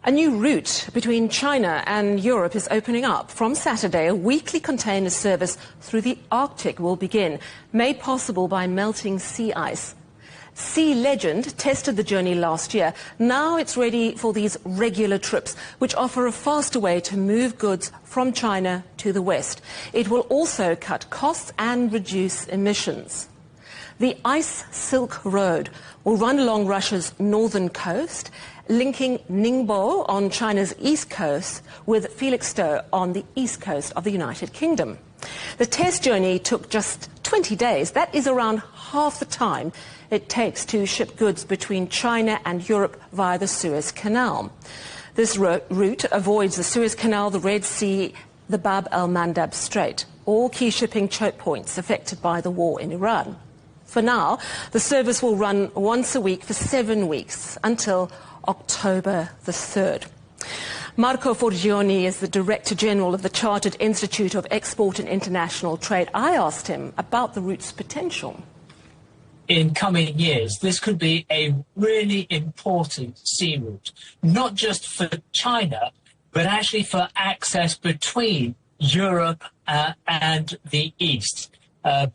A new route between China and Europe is opening up. From Saturday, a weekly container service through the Arctic will begin, made possible by melting sea ice. Sea Legend tested the journey last year. Now it's ready for these regular trips, which offer a faster way to move goods from China to the West. It will also cut costs and reduce emissions. The Ice Silk Road will run along Russia's northern coast, linking Ningbo on China's east coast with Felixstowe on the east coast of the United Kingdom. The test journey took just 20 days. That is around half the time it takes to ship goods between China and Europe via the Suez Canal. This route avoids the Suez Canal, the Red Sea, the Bab el-Mandab Strait, all key shipping choke points affected by the war in Iran. For now, the service will run once a week for 7 weeks until October the 3rd. Marco Forgione is the Director General of the Chartered Institute of Export and International Trade. I asked him about the route's potential. In coming years, this could be a really important sea route, not just for China, but actually for access between Europe and the East.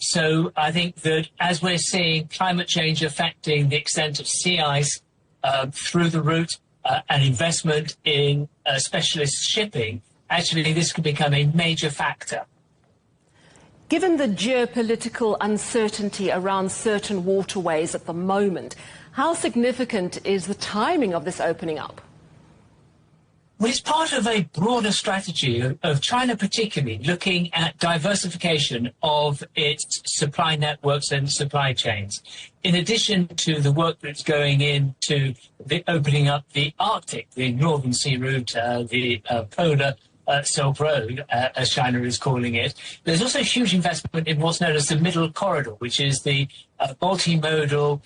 So I think that as we're seeing climate change affecting the extent of sea ice through the route and investment in specialist shipping, actually this could become a major factor. Given the geopolitical uncertainty around certain waterways at the moment, how significant is the timing of this opening up? Well, it's part of a broader strategy of China particularly looking at diversification of its supply networks and supply chains. In addition to the work that's going into the opening up the Arctic, the Northern Sea route, the polar Silk Road, as China is calling it, there's also huge investment in what's known as the Middle Corridor, which is the multimodal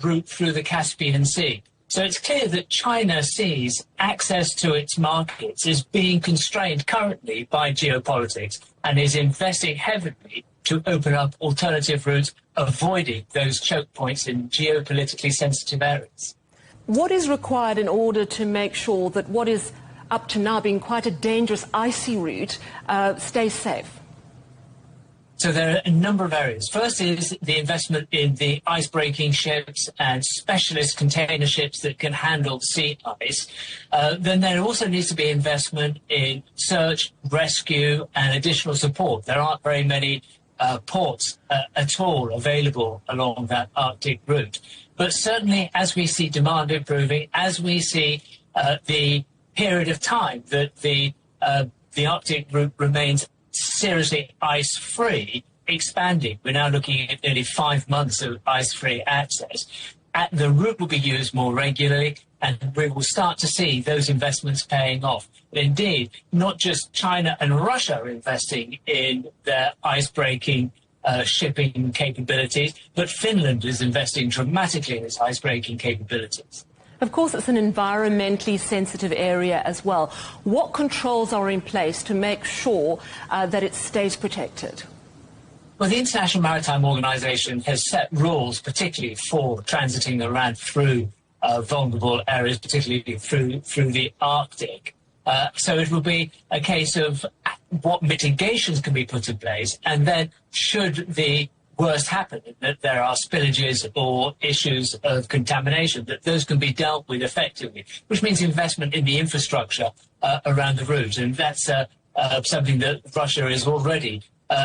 route through the Caspian Sea. So it's clear that China sees access to its markets as being constrained currently by geopolitics and is investing heavily to open up alternative routes, avoiding those choke points in geopolitically sensitive areas. What is required in order to make sure that what is up to now being quite a dangerous icy route stays safe? So there are a number of areas. First is the investment in the ice-breaking ships and specialist container ships that can handle sea ice. Then there also needs to be investment in search, rescue and additional support. There aren't very many ports at all available along that Arctic route. But certainly as we see demand improving, as we see the period of time that the Arctic route remains seriously ice-free, expanding. We're now looking at nearly 5 months of ice-free access. The route will be used more regularly, and we will start to see those investments paying off. Indeed, not just China and Russia are investing in their ice-breaking shipping capabilities, but Finland is investing dramatically in its ice-breaking capabilities. Of course, it's an environmentally sensitive area as well. What controls are in place to make sure that it stays protected? Well, the International Maritime Organization has set rules, particularly for transiting around through vulnerable areas, particularly through the Arctic. So it will be a case of what mitigations can be put in place, and then should the worst happen, that there are spillages or issues of contamination, that those can be dealt with effectively, which means investment in the infrastructure around the route. And that's something that Russia is already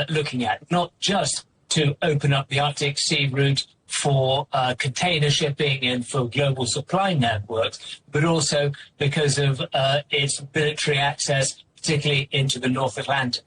looking at, not just to open up the Arctic Sea route for container shipping and for global supply networks, but also because of its military access, particularly into the North Atlantic.